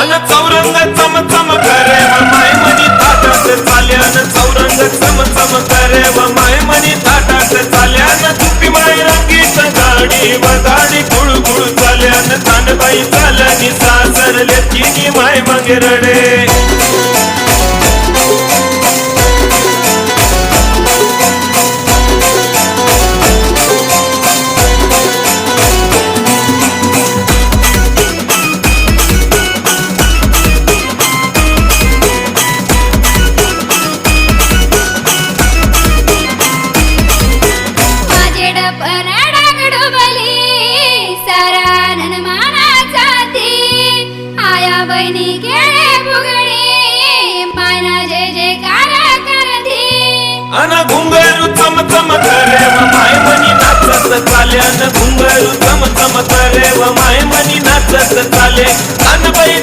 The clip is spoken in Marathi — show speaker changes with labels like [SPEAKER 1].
[SPEAKER 1] अन चौरंग चम चम करे व माय मनी थाटात चाल्यान चौरंग चम चम करे व माय मनी थाटात चाल्यान तुपी माय रंगीत गाडी व गाडी गुळू गुळू चाल्यान तांडबाई चालनी सासरले तिनी माय मग रडे अन घुंगरू चम चम करे व माय मनी नाचत चाल्यान घुंगरू चम चम करे व माय मनी नाचत चाले अन बाई